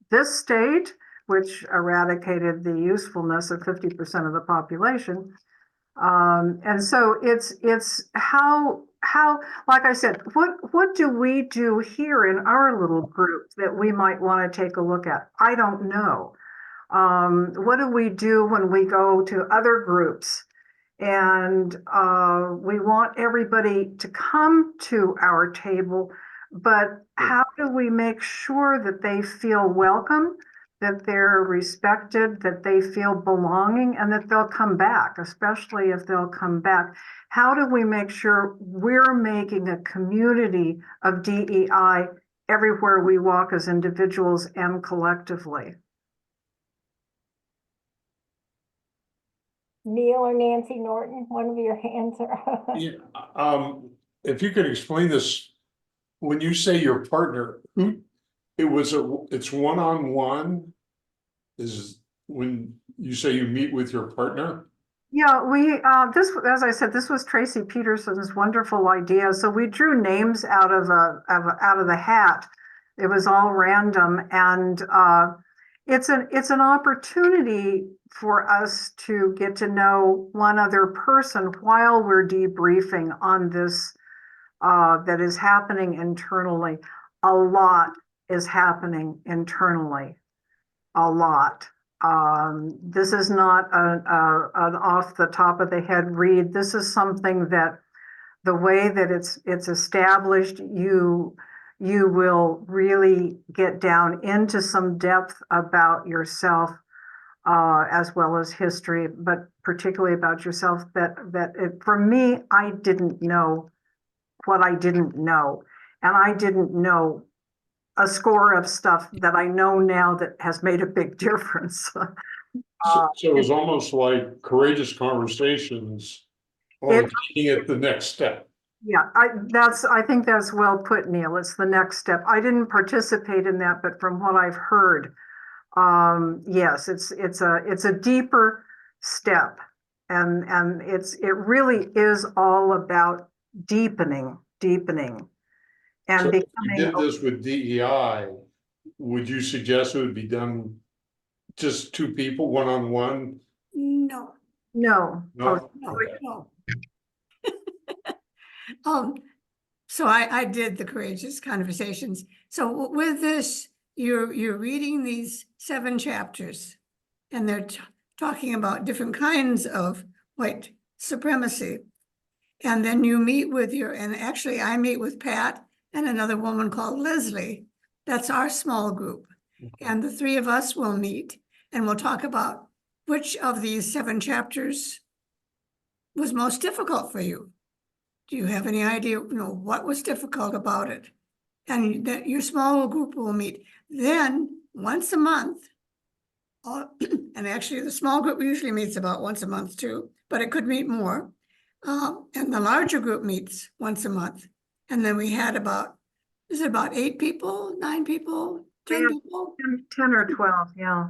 this state, which eradicated the usefulness of 50% of the population. And so it's how, like I said, what do we do here in our little group that we might want to take a look at? I don't know. What do we do when we go to other groups and we want everybody to come to our table, but how do we make sure that they feel welcome, that they're respected, that they feel belonging, and that they'll come back, especially if they'll come back? How do we make sure we're making a community of DEI everywhere we walk as individuals and collectively? Neil or Nancy Norton, one of your hands are. Yeah, if you could explain this, when you say your partner, it's one-on-one, is when you say you meet with your partner? Yeah, this, as I said, this was Tracy Peterson's wonderful idea. So we drew names out of the hat. It was all random, and it's an opportunity for us to get to know one other person while we're debriefing on this that is happening internally. A lot is happening internally. A lot. This is not an off the top of the head read. This is something that the way that it's established, you will really get down into some depth about yourself, as well as history, but particularly about yourself. For me, I didn't know what I didn't know, and I didn't know a score of stuff that I know now that has made a big difference. So it was almost like courageous conversations, only taking it the next step. Yeah, I think that's well put, Neil. It's the next step. I didn't participate in that, but from what I've heard, yes, it's a deeper step, And it really is all about deepening. And So if you becoming, did this with DEI, would you suggest it would be done just two people, one-on-one? No, no. No? no, Okay. no. So I did the Courageous Conversations. So with this, you're reading these 7 chapters, and they're talking about different kinds of white supremacy. And then you meet with and actually I meet with Pat and another woman called Leslie. That's our small group. And the 3 of us will meet and we'll talk about which of these 7 chapters was most difficult for you. Do you have any idea, what was difficult about it? And that your small group will meet. Then once a month, and actually the small group usually meets about once a month too, but it could meet more. And the larger group meets once a month. And then we had about 8 people, 9 people, 10 people? 10 or 12, yeah.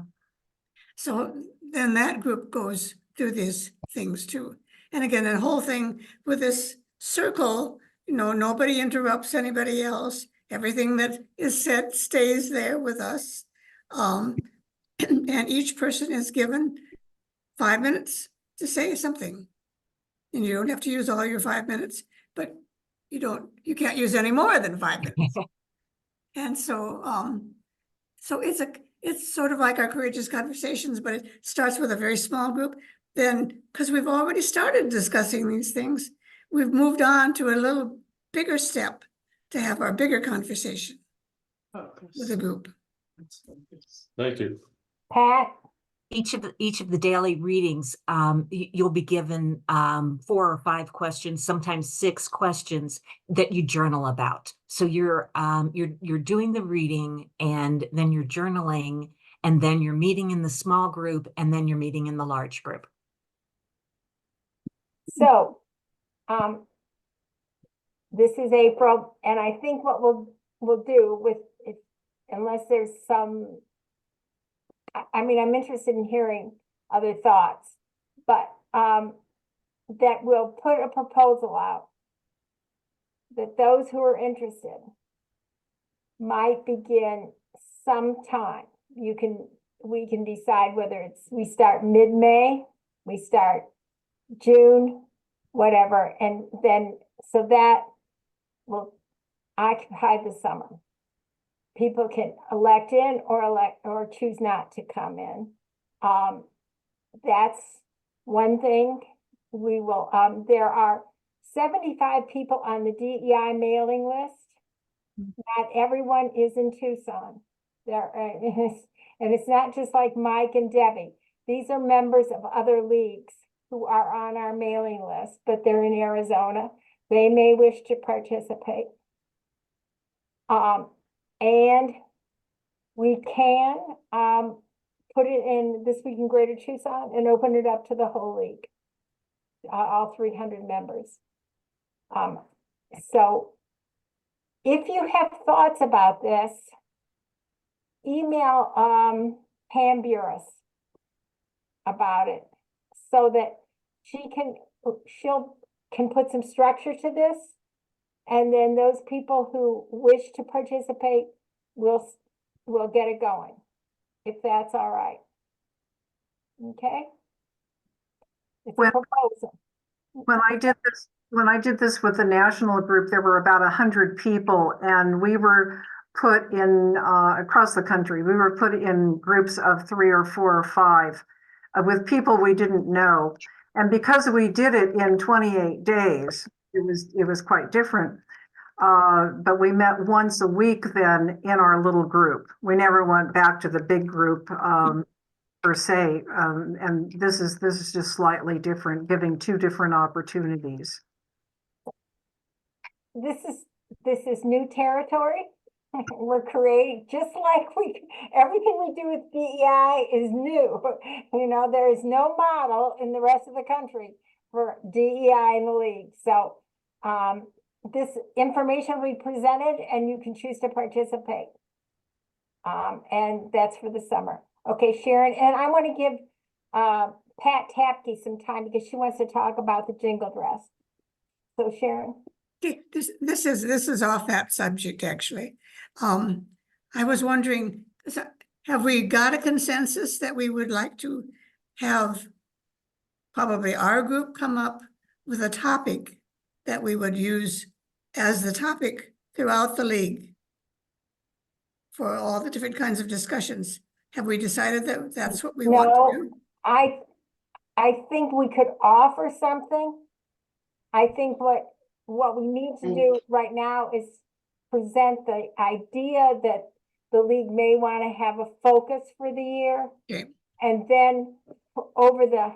So then that group goes through these things too. And again, the whole thing with this circle, nobody interrupts anybody else. Everything that is said stays there with us. And each person is given 5 minutes to say something. And you don't have to use all your 5 minutes, but you can't use any more than 5 minutes. And so, it's sort of like our Courageous Conversations, but it starts with a very small group. Then, because we've already started discussing these things, we've moved on to a little bigger step to have our bigger conversation with the group. Thank you. Pat? Each of the daily readings, you'll be given 4 or 5 questions, sometimes 6 questions that you journal about. So you're doing the reading, and then you're journaling, and then you're meeting in the small group, and then you're meeting in the large group. So, this is April, and I think what we'll do with it, unless there's some, I mean, I'm interested in hearing other thoughts, but that we'll put a proposal out that those who are interested might begin sometime. We can decide whether we start mid-May, we start June, whatever, and then so that will occupy the summer. People can elect in or choose not to come in. That's one thing. We will, there are 75 people on the DEI mailing list. Not everyone is in Tucson. And it's not just like Mike and Debbie. These are members of other leagues who are on our mailing list, but they're in Arizona. They may wish to participate. And we can put it in This Week in Greater Tucson and open it up to the whole league, all 300 members. So if you have thoughts about this, email Pam Burris about it so that she can put some structure to this. And then those people who wish to participate will get it going, if that's all right. Okay? It's a proposal. When I did this with the national group, there were about 100 people, and we were put in across the country. We were put in groups of 3 or 4 or 5 with people we didn't know. And because we did it in 28 days, it was quite different. But we met once a week then in our little group. We never went back to the big group per se. And this is just slightly different, giving 2 different opportunities. This is new territory. We're creating, just like everything we do with DEI is new. There is no model in the rest of the country for DEI in the league. So this information we presented, and you can choose to participate. And that's for the summer. Okay, Sharon, and I want to give Pat Tapke some time because she wants to talk about the jingle dress. So Sharon. Okay, this is off that subject, actually. I was wondering, have we got a consensus that we would like to have probably our group come up with a topic that we would use as the topic throughout the league for all the different kinds of discussions? Have we decided that that's what we want to do? I think we could offer something. I think what we need to do right now is present the idea that the league may want to have a focus for the year. Okay. And then over the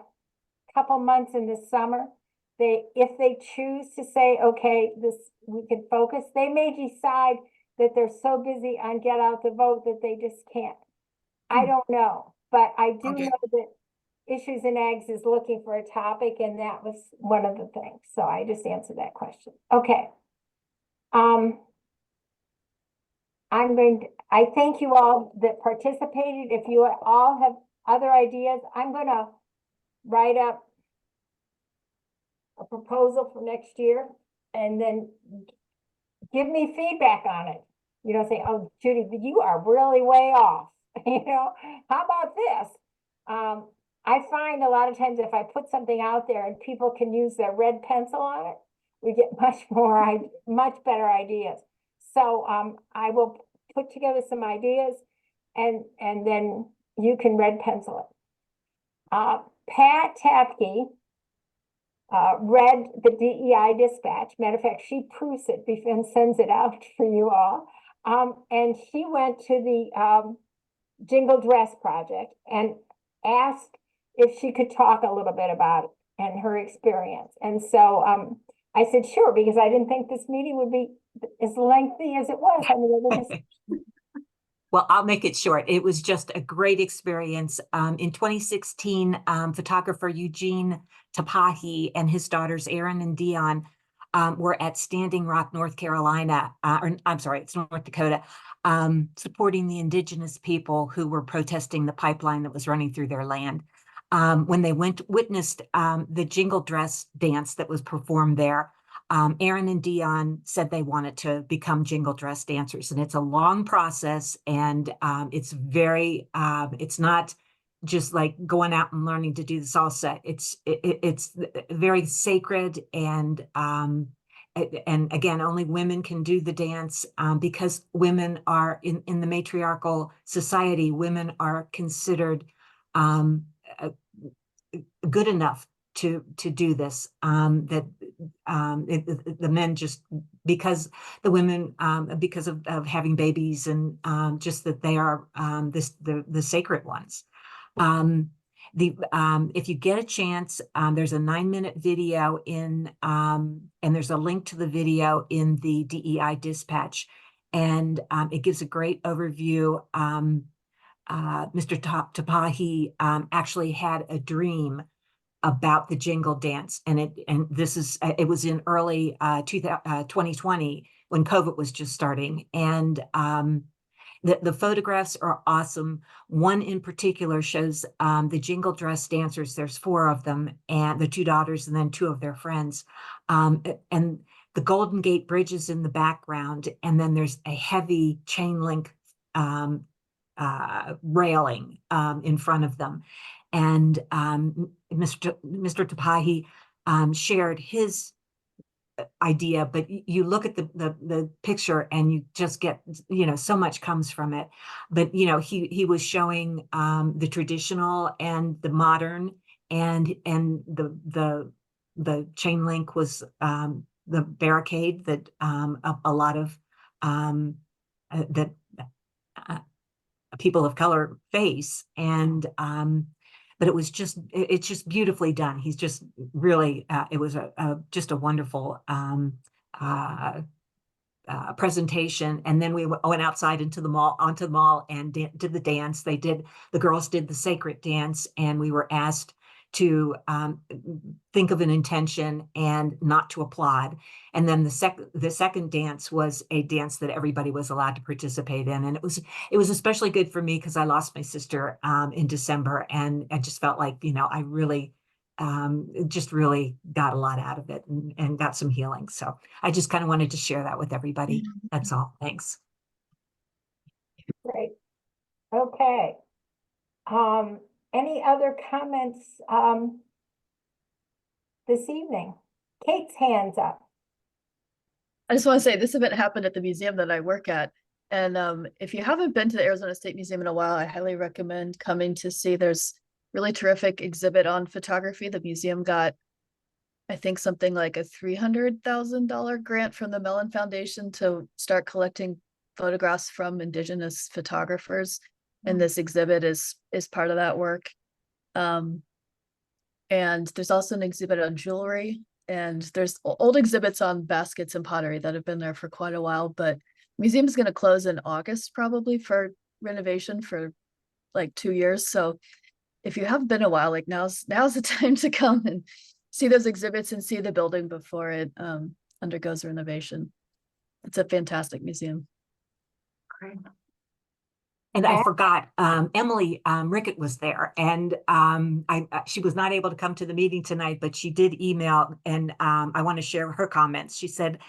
couple months in the summer, if they choose to say, okay, we can focus, they may decide that they're so busy on get out the vote that they just can't. I don't know, but I do Okay. know that Issues and Eggs is looking for a topic, and that was one of the things. So I just answered that question. Okay. I thank you all that participated. If you all have other ideas, I'm gonna write up a proposal for next year and then give me feedback on it. You know, say, oh, Judy, you are really way off. You know, how about this? I find a lot of times if I put something out there and people can use their red pencil on it, we get much better ideas. So I will put together some ideas and then you can red pencil it. Pat Tapke read the DEI dispatch. Matter of fact, she proofs it and sends it out for you all. And she went to the Jingle Dress Project and asked if she could talk a little bit about it and her experience. And so I said, sure, because I didn't think this meeting would be as lengthy as it was. I mean, Well, I'll make it short. It was just a great experience. In 2016, photographer Eugene Tapahi and his daughters, Erin and Dion, were at Standing Rock, North Carolina, or I'm sorry, it's North Dakota, supporting the indigenous people who were protesting the pipeline that was running through their land. When they witnessed the jingle dress dance that was performed there, Erin and Dion said they wanted to become jingle dress dancers, and it's a long process, and it's not just like going out and learning to do the salsa. It's very sacred, and again, only women can do the dance because women are in the matriarchal society. Women are considered good enough to do this, that the men just, because the women, because of having babies and just that they are the sacred ones. If you get a chance, there's a 9-minute video and there's a link to the video in the DEI dispatch, and it gives a great overview. Mr. Tapahi actually had a dream about the jingle dance, and it was in early 2020 when COVID was just starting, and the photographs are awesome. One in particular shows the jingle dress dancers. There's 4 of them, and the 2 daughters, and then 2 of their friends, and the Golden Gate Bridge is in the background, and then there's a heavy chain link railing in front of them. And Mr. Tapahi shared his idea, but you look at the picture and you just get, so much comes from it. But, he was showing the traditional and the modern, and the chain link was the barricade that a lot of that people of color face, and but it's just beautifully done. He's just really it was just a wonderful presentation. And then we went outside onto the mall and did the dance. The girls did the sacred dance, and we were asked to think of an intention and not to applaud. And then the second dance was a dance that everybody was allowed to participate in. And it was especially good for me because I lost my sister in December, and I just felt like, I really just really got a lot out of it and got some healing. So I just kind of wanted to share that with everybody. That's all. Thanks. Great. Okay. Any other comments this evening? Kate's hands up. I just want to say this event happened at the museum that I work at. And if you haven't been to the Arizona State Museum in a while, I highly recommend coming to see. There's really terrific exhibit on photography. The museum got, I think, something like a $300,000 grant from the Mellon Foundation to start collecting photographs from Indigenous photographers. And this exhibit is part of that work. And there's also an exhibit on jewelry, and there's old exhibits on baskets and pottery that have been there for quite a while, but museum is going to close in August probably for renovation for like 2 years. So if you haven't been a while, like now's the time to come and see those exhibits and see the building before it undergoes renovation. It's a fantastic museum. Great. And I forgot, Emily Rickett was there, and she was not able to come to the meeting tonight, but she did email, and I want to share her comments. She said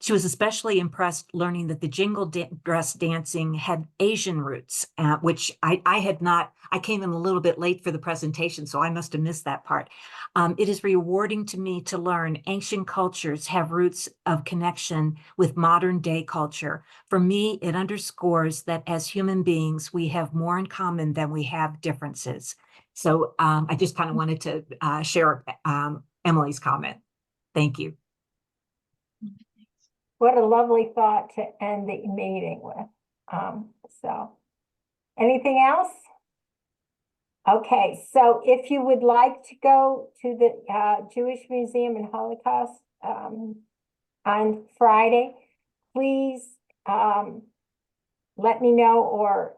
she was especially impressed learning that the jingle dress dancing had Asian roots, which I had not. I came in a little bit late for the presentation, so I must have missed that part. It is rewarding to me to learn ancient cultures have roots of connection with modern day culture. For me, it underscores that as human beings, we have more in common than we have differences. So I just kind of wanted to share Emily's comment. Thank you. What a lovely thought to end the meeting with. So anything else? Okay, so if you would like to go to the Jewish Museum and Holocaust on Friday, please let me know, or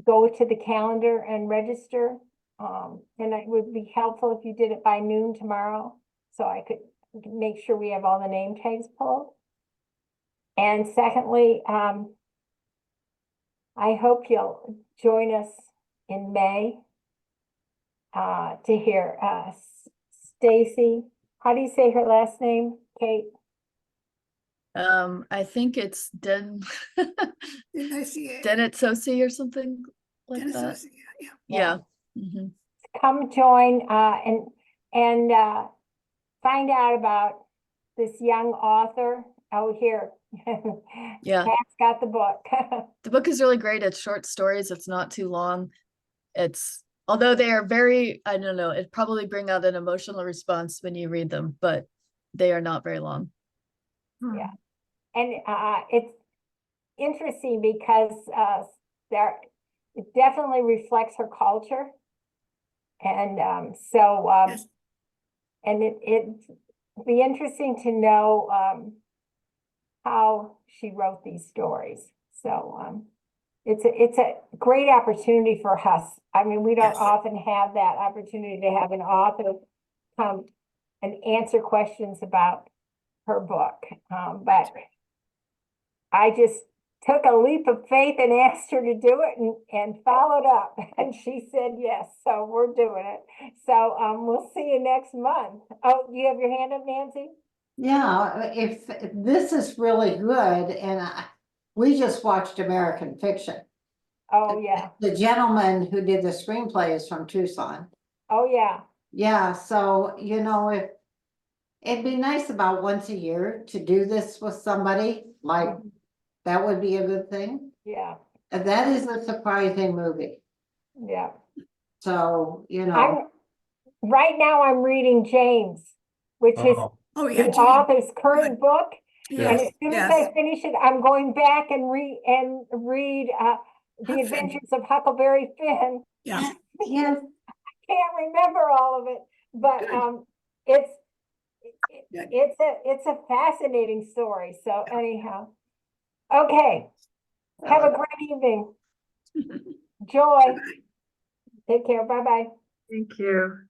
go to the calendar and register. And it would be helpful if you did it by noon tomorrow, so I could make sure we have all the name tags pulled. And secondly, I hope you'll join us in May to hear Stacy. How do you say her last name, Kate? I think it's Dennett Sosi or something like that. Yeah. Mm-hmm. Come join and find out about this young author out here. Yeah. Pat's got the book. The book is really great. It's short stories. It's not too long. Although they are very, I don't know, it probably bring out an emotional response when you read them, but they are not very long. Yeah. And it's interesting because it definitely reflects her culture. And and it'd be interesting to know how she wrote these stories. So it's a great opportunity for us. I mean, we don't often have that opportunity to have an author come and answer questions about her book. But I just took a leap of faith and asked her to do it and followed up, and she said yes, so we're doing it. So we'll see you next month. Oh, you have your hand up, Nancy? Yeah, if this is really good, and we just watched American Fiction. Oh, yeah. The gentleman who did the screenplay is from Tucson. Oh, yeah. Yeah, so, it'd be nice about once a year to do this with somebody, like, that would be a good thing. Yeah. And that is a surprising movie. Yeah. So, right now I'm reading James, which is the author's current book. And as soon as I finish it, I'm going back and read The Adventures of Huckleberry Finn. Yeah. Yes. I can't remember all of it, but it's a fascinating story. So anyhow, okay. Have a great evening. Joy. Take care. Bye-bye. Thank you.